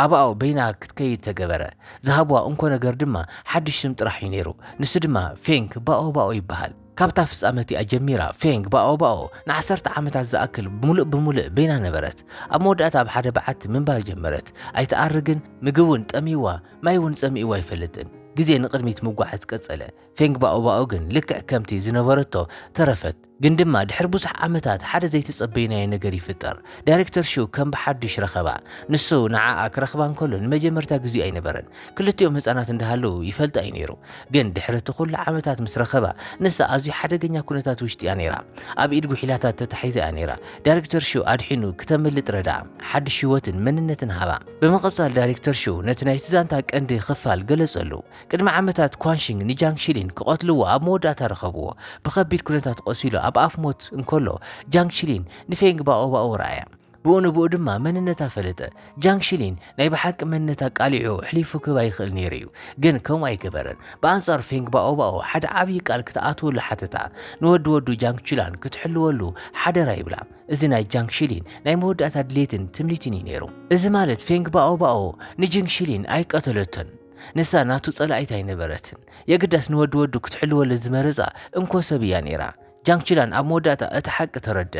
ኣባኦ በይና ክትከይድ ተገበረ ዝሃብዋ እንኮ ነገር ድማ ሓድሽ ስም ጥራሕ እዩ ነይሩ ንሱ ድማ ፌንግ ባኦ ይበሃል ካብታ ፍጻመቲኣ ጀሚራ ፌንግ ባኦ ን10 ዓመታት ዝኣክል ብምሉእ በይና ነበረት ኣብ መወዳእታ ኣብ ሓደ በዓቲ ምንባር ጀመረት ኣይተኣርግን ምግቡን ጠሚዋ ማይውን ጸሚእዋ ይፈልጥን ግዜ ንቕድሚት ምጓዓዝ ቀጸለ ፌንግ ባኦ ግን ልክዕ ከምቲ ዝነበረቶ ተረፈት ግን ድማ ድሕሪ ብዙሕ ዓመታት ሓደ ዘይተጸበይናዮ ነገር ይፍጠር ዳይሬክተር ሹ ከም ብሓድሽ ረኸባ ንሱ ንዓኣ ክረኽባ እንከሎ ንመጀመርታ ግዜ ኣይነበረን ክልቲኦም ህፃናት እንዳሃለዉ ይፈልጣ እዩ ነይሩ ግን ድሕሪ እቲ ኩሉ ዓመታት ምስ ረኸባ ንሳ ኣዝዩ ሓደገኛ ኩነታት ውሽጢ እያ ነይራ ኣብ ኢድ ጉሒላታት ተታሒዛ እያ ነይራ ዳይሬክተር ሹ ኣድሒኑ ክተምልጥ ረዳኣ ሓድሽ ህይወትን መንነትን ሃባ ብምቕጻል ዳይሬክተር ሹ ነቲ ናይቲ ዛንታ ቀንዲ ክፋል ገለጸሉ ቅድሚ ዓመታት ኳንሽንግ ንጃንግችሊን ክቆትልዎ ኣብ መወዳእታ ረኸብዎ ብኸቢድ ኩነታት ቆሲሉ ኣብ ኣፍ ሞት እንከሎ ጃንግችሊን ንፌንግ ባኦ ረኣያ ብኡ ድማ መንነታ ፈለጠ ጃንግችሊን ናይ ብሓቂ መንነታ ቃሊዑ ሕሊፉ ክባ ይኽእል ነይሩ እዩ ግን ከምኡ ኣይገበረን ብኣንጻር ፌንግ ባኦ ሓደ ዓብዪ ቃል ክትኣትወሉ ሓተታ ንወዱ ጃንግችላን ክትሕልወሉ ሓደራ ይብላ እዚ ናይ ጃንግችሊን ናይ መወዳእታ ድሌትን ትምኒትን እዩ ነይሩ እዚ ማለት ፌንግ ባኦ ንጃንግችሊን ኣይቀተለተን ንሳ ናቱ ጸላኢት ኣይነበረትን የግዳስ ንወዱ ክትሕልወሉ ዝመረፃ እንኮ ሰብ እያ ነይራ ጃንግችላን ኣብ መወዳእታ እቲ ሓቂ ተረደ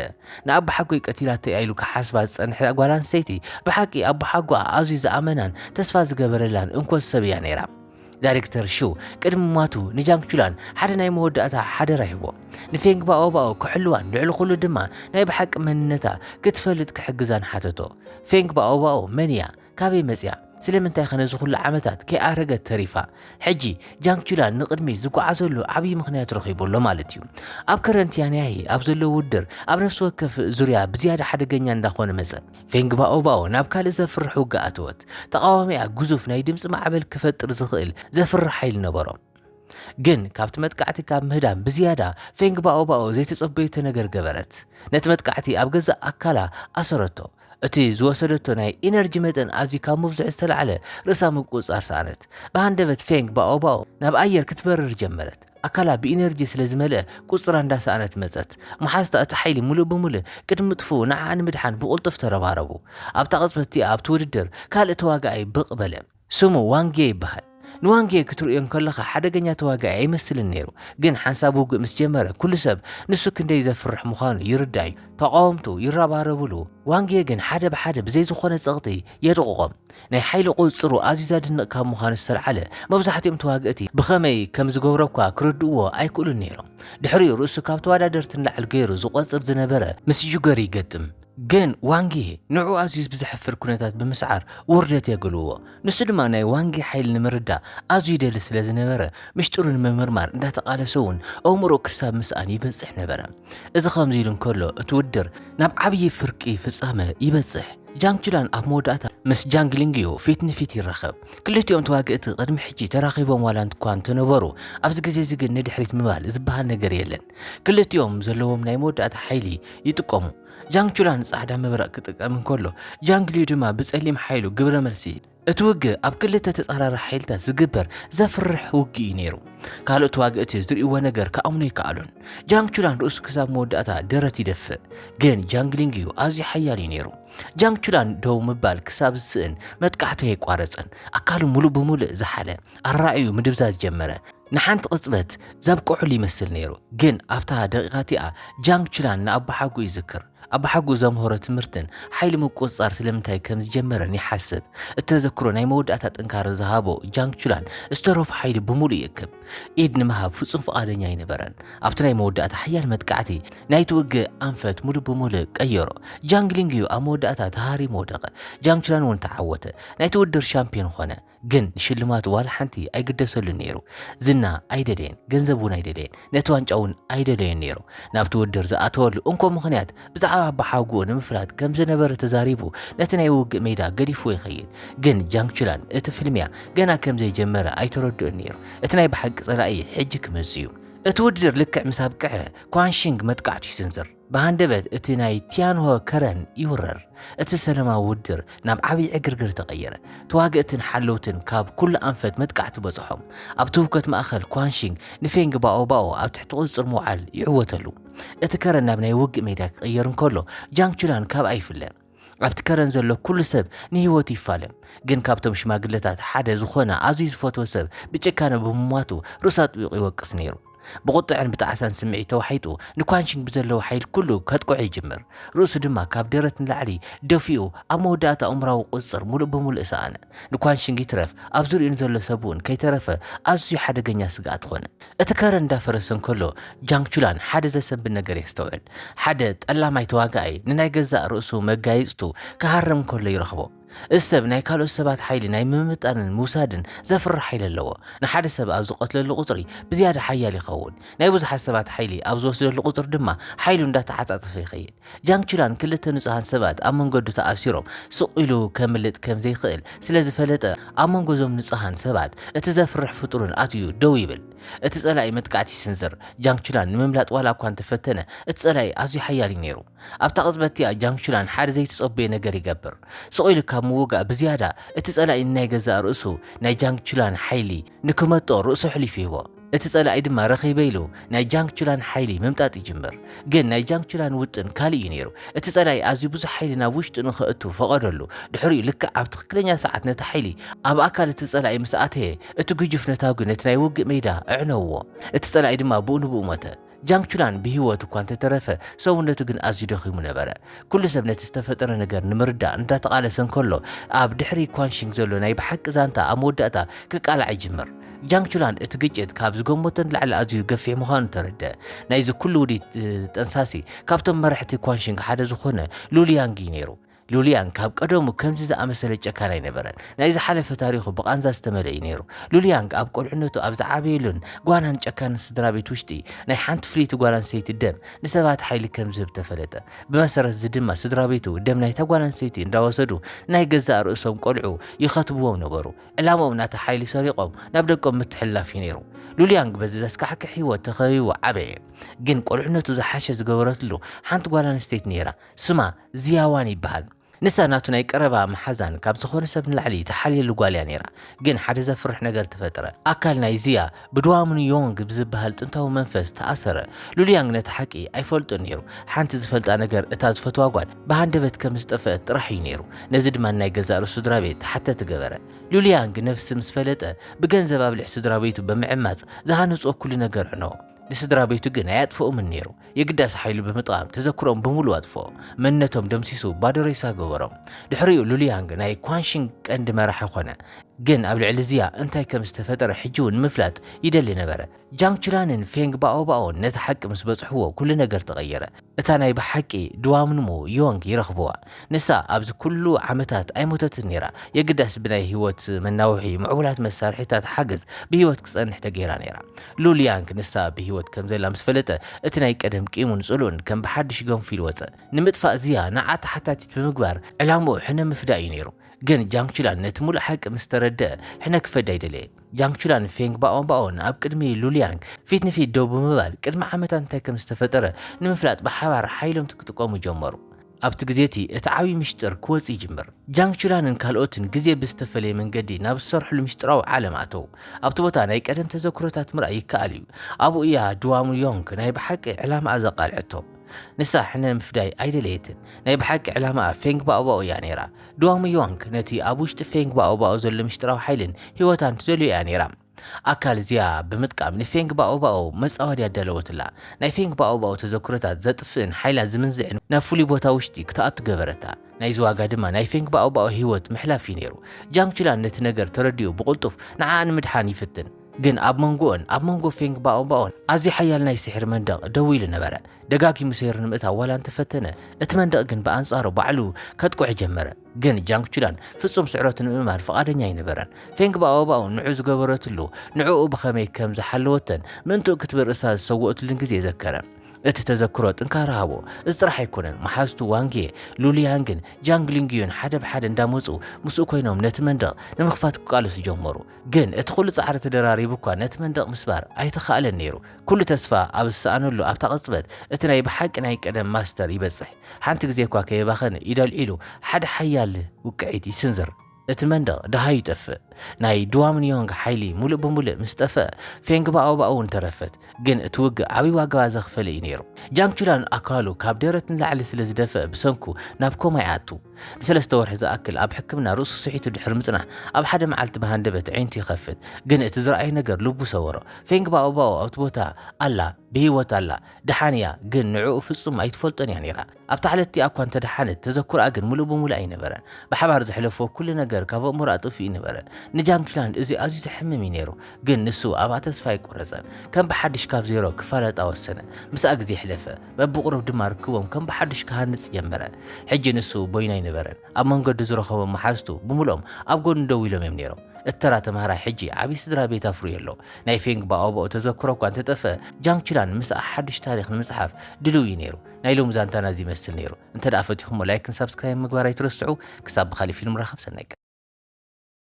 ንኣባ ሓጎይ ቀቲላተ ኢሉ ክሓስባ ዝጸንሐ ጓል ኣንስተይቲ ብሓቂ ኣባ ሓጓ ኣዝዩ ዝኣመናን ተስፋ ዝገበረላን እንኮ ሰብ እያ ነይራ ዳይሬክተር ሹ ቅድሚ ሞቱ ንጃንግችላን ሓደ ናይ መወዳእታ ሓደራ ሂቦ ንፌንግ ባኦ ክሕልዋን ልዕሊ ኩሉ ድማ ናይ ብሓቂ መንነታ ክትፈልጥ ክሕግዛን ሓተቶ ፌንግ ባኦ መን እያ ካበይ መጽያ ስለምንታይ ኸነ ዝኹሉ ዓመታት ከይኣረገት ተሪፋ ሕጂ ጃንግችላን ንቕድሚት ዝጓዓዘሉ ዓብዪ ምኽንያት ረኺቡሎ ማለት እዩ ኣብ ከረንቲያንያሂ ኣብ ዘለዎ ውድር ኣብ ነፍሲ ወከፍ ዙርያ ብዝያዳ ሓደገኛ እንዳኾነ መጸ ፌንግ ባኦ ናብ ካልእ ዘፍርሕ ውግእ ኣተወት ተቃዋሚኣ ግዙፍ ናይ ድምፂ ማዕበል ክፈጥር ዝኽእል ዘፍርሕ ሓይሊ ነበሮ ግን ካብቲ መጥቃዕቲ ካብ ምህዳም ብዝያዳ ፌንግ ባኦ ዘይተጸበየቶ ነገር ገበረት ነቲ መጥቃዕቲ ኣብ ገዛ ኣካላ ኣሰረቶ እቲ ዝወሰደቶ ናይ ኢነርጂ መጠን ኣዝዩ ካብ ምብዝሕ ዝተለዓለ ርእሳ ምቁጻር ሰኣነት ብሃንደበት ፌንግ ባኦ ናብ ኣየር ክትበርር ጀመረት ኣካላ ብኢነርጂ ስለ ዝመልአ ቁፅራ እንዳሰኣነት መፀት መሓዝታ እቲ ሓይሊ ሙሉእ ብምሉእ ቅድሚ ጥፉ ንዓዓ ንምድሓን ብቁልጡፍ ተረባረቡ ኣብታ ቅጽበት ኣብቲ ውድድር ካልእ ተዋጋኣይ ብቕ በለ ስሙ ዋንጌ ይበሃል ንዋንጌ ክትርእዮ ከለኻ ሓደገኛ ተዋጋኣይ ኣይመስልን ነይሩ ግን ሓንሳብ ውግእ ምስ ጀመረ ኩሉ ሰብ ንሱ ክንደይ ዘፍርሕ ምዃኑ ይርዳዩ ተቃወምቱ ይረባረብሉ ዋንጌ ግን ሓደ ብሓደ ብዘይ ዝኾነ ጸቕጢ የድቕቖም ናይ ሓይሊ ቁፅሩ ኣዝዩ ዘድንቕ ካብ ምዃኑ ዝተልዓለ መብዛሕትኦም ተዋግእቲ ብኸመይ ከም ዝገብረኳ ክርድእዎ ኣይክእሉን ነይሮም ድሕሪኡ ርእሱ ካብ ተወዳደርቲ ንላዕሊ ገይሩ ዝቆፅር ዝነበረ ምስ ጁገር ይገጥም ግን ዋንጌ ንዑ ኣዝዩ ብዝሕፍር ኩነታት ብምስዓር ውርደት የገልዎ ንሱ ድማ ናይ ዋንጌ ሓይሊ ንምርዳእ ኣዝዩ ይደሊ ስለ ዝነበረ ምሽጥሩ ንምምርማር እንዳተቃለሰ እውን ኣእምሮ ክሳብ ምስኣን ይበፅሕ ነበረ እዚ ከምዚ ኢሉ እንከሎ እቲ ውድድር ናብ ዓብዪ ፍርቂ ፍጻመ ይበፅሕ ጃንግቹላን ኣብ መወዳእታ ምስ ጃንግሊንግዮ ፊት ንፊት ይረኸብ ክልቲኦም ተዋግእቲ ቅድሚ ሕጂ ተራኺቦም ዋላ እንኳን ተነበሩ ኣብዚ ግዜ እዚ ግን ንድሕሪት ምባል ዝበሃል ነገር የለን ክልቲኦም ዘለዎም ናይ መወዳእታ ሓይሊ ይጥቀሙ ጃንግቹላን ጻዕዳ መብረቕ ክጥቀም እንከሎ ጃንግሊዮ ድማ ብጸሊም ሓይሉ ግብረ መልሲ እቲ ውግእ ኣብ ክልተ ተጻራሪ ሓይልታት ዝግበር ዘፍርሕ ውግእ እዩ ነይሩ ካልኦት ተዋግእቲ ዝርእይዎ ነገር ከኣምኑ ይከኣሉን ጃንግቹላን ርእሱ ክሳብ መወዳእታ ደረት ይደፍእ ግን ጃንግሊንግዮ ኣዝዩ ሓያል እዩ ነይሩ ጃንግቹላን ደው ምባል ክሳብ ዝስእን መጥቃዕቱ የቋረፅን ኣካሉ ሙሉእ ብሙሉእ ዝሓለ ኣራእዩ ምድብዛዝ ጀመረ ንሓንቲ ቅጽበት ዘብቅሑል ይመስል ነይሩ ግን ኣብታ ደቂቓት እያ ጃንግቹላን ንኣቦሓጉ ይዝክር ኣቦሓጉ ዘምሃሮ ትምህርትን ሓይሊ ምቁፅጻር ስለምንታይ ከም ዝጀመረን ይሓስብ እተዘክሮ ናይ መወዳእታ ጥንካረ ዝሃቦ ጃንግቹላን ዝተረፈ ሓይሊ ብሙሉእ ይእክብ ኢድ ንምሃብ ፍጹም ፈቃደኛ ይነበረን ኣብቲ ናይ መወዳእታ ሓያል መጥቃዕቲ ናይቲ ውግእ ኣንፈት ሙሉእ ብሙሉእ ቀየሮ ጃንግሊንግዮ ኣብ መወዳእታ ተሃሪሙ ወደቐ ጃንግቹላን እውን ተዓወተ ናይቲ ውድድር ሻምፒዮን ኾነ ግን ሽልማቱ ዋላ ሓንቲ ኣይግደሰሉን ነይሩ ዝና ኣይደለየን ገንዘብ እውን ኣይደለየን ነቲ ዋንጫ እውን ኣይደለየን ነይሩ ናብቲ ውድድር ዝኣተወሉ እንኮ ምኽንያት ብዛዕባ ኣቦሓጉኡ ንምፍላጥ ከም ዝነበረ ተዛሪቡ ነቲ ናይ ውግእ ሜዳ ገዲፉ ይኸይድ ግን ጃንግቹላን እቲ ፍልምያ ገና ከም ዘይጀመረ ኣይተረድኡን ነይሩ እቲ ናይ ብሓቂ ጸላኢ ሕጂ ክመጽ እዩ እቲ ውድድር ልክዕ ምስ ኣብቅዐ ኳንሺንግ መጥቃዕቱ ይስንዝር ብሃንደበት እቲ ናይ ቲያንሆ ከረን ይውረር እቲ ሰላማዊ ውድድር ናብ ዓብዪ ዕግርግር ተቐየረ ተዋግእትን ሓለውትን ካብ ኩሉ ኣንፈት መጥቃዕቲ በጽሖም ኣብቲ ውከት ማእኸል ኳንሺንግ ንፌንግ ባኦባኦ ኣብ ትሕቲ ቁፅር ምውዓል ይዕወተሉ እቲ ከረን ናብ ናይ ውግእ ሜዳ ክቕየር እንከሎ ጃንግቹላን ካብ ኣይፍለን ኣብቲ ከረን ዘሎ ኩሉ ሰብ ንህይወቱ ይፋለም ግን ካብቶም ሽማግለታት ሓደ ዝኾነ ኣዝዩ ዝፈትዎ ሰብ ብጭካነ ብምሟቱ ርእሱ ኣጥቢቑ ይወቅስ ነይሩ ብቁጥዕን ብጣዕሳን ስምዒት ተዋሒጡ ንኳንሺንግ ብዘለዎ ሓይል ኩሉ ከጥቅዖ ይጅምር ርእሱ ድማ ካብ ደረት ንላዕሊ ደፊኡ ኣብ መወዳእታ እምራዊ ቁፅር ሙሉእ ብሙሉእ ሰኣነ ንኳንሺንግ ይትረፍ ኣብ ዙርዩን ዘሎ ሰብ እውን ከይተረፈ ኣዝዩ ሓደገኛ ስጋኣት ኾነ እቲ ከረን እንዳፈረሰ እንከሎ ጃንግቹላን ሓደ ዘሰንብድ ነገር የስተውዕል ሓደ ጠላማይ ተዋጋኣይ ንናይ ገዛእ ርእሱ መጋየፅቱ ክሃረም እንከሎ ይረኽቦ እሰብ ናይ ካልኦት ሰባት ሓይሊ ናይ ምምጣንን ምውሳድን ዘፍርሕ ሓይሊ ኣለዎ ንሓደ ሰብ ኣብ ዝቆትለሉ ቁፅሪ ብዝያዳ ሓያል ይኸውን ናይ ብዙሓት ሰባት ሓይሊ ኣብ ዝወስደሉ ቁፅር ድማ ሓይሉ እንዳተዓፃፀፈ ይኸይድ ጃንግቹላን ክልተ ንጹሃን ሰባት ኣብ መንገዱ ተኣሲሮም ስቕ ኢሉ ከምልጥ ከም ዘይኽእል ስለ ዝፈለጠ ኣብ መንጎ እዞም ንጹሃን ሰባት እቲ ዘፍርሕ ፍጡርን ኣትዩ ደው ይብል እቲ ጸላኢ መጥቃዕቲ ይስንዝር ጃንግቹላን ንምምላጥ ዋላ እኳ እንተፈተነ እቲ ጸላኢ ኣዝዩ ሓያል እዩ ነይሩ ኣብታ ቅጽበት እያ ጃንግቹላን ሓደ ዘይተጸበየ ነገር ይገብር ስቕ ኢሉ ካብ ምውጋእ ብዝያዳ እቲ ጸላኢ ናይ ገዛእ ርእሱ ናይ ጃንግቹላን ሓይሊ ንክመጦ ርእሱ ሕሊፉ ይህቦ እቲ ጸላኢ ድማ ረኺበ ኢሉ ናይ ጃንግቹላን ሓይሊ ምምጣጥ ይጅምር ግን ናይ ጃንግቹላን ውጥን ካልእ እዩ ነይሩ እቲ ጸላኢ ኣዝዩ ብዙሕ ሓይሊ ናብ ውሽጡ ንኽእቱ ፈቐደሉ ድሕሪኡ ልክዕ ኣብ ትክክለኛ ሰዓት ነቲ ሓይሊ ኣብ ኣካል እቲ ጸላኢ ምስ ኣተየ እቲ ግጁፍ ነታጉ ነቲ ናይ ውግእ ሜዳ ኣዕነውዎ እቲ ጸላኢ ድማ ብኡ ንብኡ ሞተ ጃንግቹላን ብህይወት እኳ እንተተረፈ ሰውነቱ ግን ኣዝዩ ደኺሙ ነበረ ኩሉ ሰብ ነቲ ዝተፈጠረ ነገር ንምርዳእ እንዳተቓለሰ እንከሎ ኣብ ድሕሪ ኳንሺንግ ዘሎ ናይ ብሓቂ ዛንታ ኣብ መወዳእታ ክቃላዕ ይጅምር ጃንግቹላን እቲ ግጭት ካብ ዝገመቶን ላዕሊ ኣዝዩ ገፊሕ ምዃኑ ተረድአ ናይዚ ኩሉ ውዲት ጠንሳሲ ካብቶም መራሕቲ ኳንሺንግ ሓደ ዝኾነ ሉሊያንግ እዩ ነይሩ ሉሊያንግ ካብ ቀደሙ ከምዚ ዝኣመሰለ ጨካን ኣይነበረን ናይ ዝሓለፈ ታሪኹ ብቃንዛ ዝተመልአ እዩ ነይሩ ሉሊያንግ ኣብ ቆልዕነቱ ኣብ ዝዓበየሉን ጓናን ጨካንን ስድራ ቤት ውሽጢ ናይ ሓንቲ ፍልይቲ ጓል ኣንስተይቲ ደም ንሰባት ሓይሊ ከም ዝህብ ተፈለጠ ብመሰረት እዚ ድማ ስድራ ቤቱ ደም ናይታ ጓል ኣንስተይቲ እንዳወሰዱ ናይ ገዛእ ርእሶም ቆልዑ ይኸትብዎም ነበሩ ዕላምኦም ናታ ሓይሊ ሰሪቆም ናብ ደቆም ምትሕልላፍ እዩ ነይሩ ሉሊያንግ በዚ ዘስካሕክሕ ህይወት ተኸቢቡ ዓበየ ግን ቆልዕነቱ ዝሓሸ ዝገበረትሉ ሓንቲ ጓል ኣንስተይቲ ነይራ ስማ ዝያዋን ይበሃል ንሳ ናቱ ናይ ቀረባ መሓዛን ካብ ዝኾነ ሰብ ንላዕሊ ተሓልየሉ ጓልያ ነይራ ግን ሓደ ዘፍርሕ ነገር ተፈጠረ ኣካል ናይ ዝያ ብድዋሙን ዮንግ ብዝበሃል ጥንታዊ መንፈስ ተኣሰረ ሉሊያንግ ነቲ ሓቂ ኣይፈልጦን ነይሩ ሓንቲ ዝፈልጣ ነገር እታ ዝፈትዋ ጓል ብሃንደበት ከም ዝጠፍአት ጥራሕ እዩ ነይሩ ነዚ ድማ ናይ ገዛእ ርእሱ ስድራ ቤት ተሓተት ገበረ ሉሊያንግ ነፍሲ ምስ ፈለጠ ብገንዘብ ኣብ ልዕሊ ስድራ ቤቱ ብምዕማፅ ዝሃነፅኦ ኩሉ ነገር ዕነዎ ንስድራ ቤቱ ግን ኣያጥፍኦምን ነይሩ የግዳስ ሓይሉ ብምጥቃም ተዘክሮም ብሙሉ ኣጥፍኦ መንነቶም ደምሲሱ ባዶ ሬሳ ገበሮም ድሕሪኡ ሉሊያንግ ናይ ኳንሺንግ ቀንዲ መራሒ ኾነ ግን ኣብ ልዕሊ እዚኣ እንታይ ከም ዝተፈጠረ ሕጂ እውን ምፍላጥ ይደሊ ነበረ። ጃንግ ቹላንን ፌንግ ባኦባኦን ነቲ ሓቂ ምስ በጽሕዎ ኩሉ ነገር ተቐየረ። እታ ናይ ብሓቂ ድዋምንሞ ዮንግ ይረኽብዋ። ንሳ ኣብዚ ኩሉ ዓመታት ኣይሞተትን ነይራ። የግዳስ ብናይ ህይወት መናውሒ ምዕቡላት መሳርሒታት ሓገዝ ብህይወት ክጸንሕ ተገይራ ነይራ። ሉልያንግ ንሳ ብህይወት ከም ዘላ ምስ ፈለጠ እቲ ናይ ቀደም ቂሙን ጽሉን ከም ብሓድሽ ገንፊ ይወፀ። ንምጥፋእ እዚኣ ንዓታ ሓታቲት ብምግባር ዕላምኡ ሕነ ምፍዳእ እዩ ነይሩ። ግን ጃንግ ቹላን ነቲ ሙሉእ ሓቂ ምስ ተረድአ ሕነ ክፈዳ ኣይደለየ። ጃንግ ቹላን ፌንግ ባኦባኦን ኣብ ቅድሚ ሉልያንግ ፊት ንፊት ደው ብምባል ቅድሚ ዓመታት እንታይ ከም ዝተፈጠረ ንምፍላጥ ብሓባር ሓይሎም ክጥቀሙ ጀመሩ። ኣብቲ ግዜቲ እቲ ዓብዪ ምስጢር ክወፅእ ይጅምር። ጃንግ ቹላንን ካልኦትን ግዜ ብዝተፈለየ መንገዲ ናብ ዝሰርሕሉ ምስጢራዊ ዓለም ኣተው። ኣብቲ ቦታ ናይ ቀደም ተዘክሮታት ምርኣይ ይከኣል እዩ። ኣብኡ እያ ድዋሙ ዮንግ ናይ ብሓቂ ዕላማኣ ዘቃልዐቶም። ንሳ ሕነ ምፍዳይ ኣይደለየትን። ናይ ብሓቂ ዕላማኣ ፌንግ ባኦባኦ እያ ነይራ። ድዋሙ ዮንግ ነቲ ኣብ ውሽጢ ፌንግ ባኦባኦ ዘሎ ምስጢራዊ ሓይልን ህይወታን ትደልዮ እያ ነይራ። ኣካል እዚኣ ብምጥቃም ንፌንግ ባኦባኦ መጻወዲ ያዳለወትላ። ናይ ፌንግ ባኦባኦ ተዘክሮታት ዘጥፍእን ሓይላ ዝምንዝዕን ናብ ፍሉይ ቦታ ውሽጢ ክትኣቱ ገበረታ። ናይ ዝዋጋ ድማ ናይ ፌንግ ባኦባኦ ህይወት ምሕላፍ እዩ ነይሩ። ጃንግ ቹላን ነቲ ነገር ተረዲኡ ብቕልጡፍ ንዓኣ ንምድሓን ይፍትን። ግን ኣብ መንጎ ፌንግ ባኦባኦን ኣዝዩ ሓያል ናይ ሲሕሪ መንደቕ ደው ኢሉ ነበረ። ደጋጊሙ ሰይሩ ንምእታው ዋላ እንተፈተነ እቲ መንደቕ ግን ብኣንጻሩ ባዕሉ ከጥቁዕ ጀመረ። ግን ጃንግ ቹላን ፍጹም ስዕረት ንምእማን ፈቃደኛ ኣይነበረን። ፌንግ ባኦባኦ ንዑ ዝገበረትሉ ንዕኡ ብኸመይ ከም ዝሓለወተን ምንትኡ ክትብል ርእሳ ዝሰውአትሉን ግዜ ዘከረ። እቲ ተዘክሮ ጥንካረ ሃቦ። እዚ ጥራሕ ኣይኮነን። መሓዝቱ ዋንጌ ሉልያንግን ጃንግ ሊንግዩን ሓደ ብሓደ እንዳመፁ ምስኡ ኮይኖም ነቲ መንደቕ ንምኽፋት ክቃለሱ ጀመሩ። ግን እቲ ኩሉ ጻዕሪ ተደራሪቡ እኳ ነቲ መንደቕ ምስባር ኣይተኻእለን ነይሩ። ኩሉ ተስፋ ኣብ ዝሰኣነሉ ኣብታ ቅጽበት እቲ ናይ ብሓቂ ናይ ቀደም ማስተር ይበጽሕ። ሓንቲ ግዜ እኳ ከየባኸነ ይደልዒሉ ሓደ ሓያል ውቅዒት ይስንዝር። እቲ መንደቕ ደሃዩ ይጠፍእ። ናይ ድዋምን ዮንግ ሓይሊ ሙሉእ ብምሉእ ምስ ጠፍአ ፌንግ ባኦባኦ እውን ተረፈት። ግን እቲ ውግእ ዓብዪ ዋጋ ዘኽፈለ እዩ ነይሩ። ጃንግ ቹላን ኣካሉ ካብ ደረት ንላዕሊ ስለ ዝደፍአ ብሰንኩ ናብ ኮማ ይኣቱ። ንሰለስተ ወርሒ ዝኣክል ኣብ ሕክምና ርእሱ ስሒቱ ድሕሪ ምጽናሕ ኣብ ሓደ መዓልቲ ብሃንደበት ዒንቱ ይኸፍት። ግን እቲ ዝረኣይ ነገር ልቡ ሰወሮ። ፌንግ ባኦባኦ ኣብቲ ቦታ ኣላ፣ ብህይወት ኣላ፣ ድሓንያ። ግን ንዕኡ ፍጹም ኣይትፈልጦን እያ ነይራ። ኣብታ ዓለቲ እኳ እንተደሓነት ተዘክርኣ ግን ሙሉእ ብምሉእ ኣይነበረን። ብሓባር ዘሕለፎ ኩሉ ነገር ካብ ኣእምሮኣ ጥፊኡ ነበረ። ንጃንግ ቹላን እዚ ኣዝዩ ዘሕምም እዩ ነይሩ። ግን ንሱ ኣብኣ ተስፋ ኣይቆረፀን። ከም ብሓድሽ ካብ ዜሮ ክፋለጣ ወሰነ። ምስኣ ግዜ ሕለፈ። በብቁርብ ድማ ርክቦም ከም ብሓድሽ ክሃንጽ ጀመረ። ሕጂ ንሱ ቦይና ኣይነበረን። ኣብ መንገዲ ዝረኸቦም መሓዝቱ ብምልኦም ኣብ ጎኑ ደው ኢሎም እዮም ነይሮም። እተራ ተምሃራይ ሕጂ ዓብዪ ስድራ ቤት ኣፍርዩ ኣሎ። ናይ ፌንግ ባኦባኦ ተዘክሮ እኳ እንተጠፍአ ጃንግ ቹላን ምስኣ ሓድሽ ታሪክ ንምጽሓፍ ድልው እዩ ነይሩ። ናይ ሎሚ ዛንታና እዚ ይመስል ነይሩ። እንተ ደኣ ፈቲኹሞ ላይክን ሰብስክራይብ ምግባር ኣይትረስዑ። ክሳብ ብኻሊእ ፊልም ረኸብ ሰናይ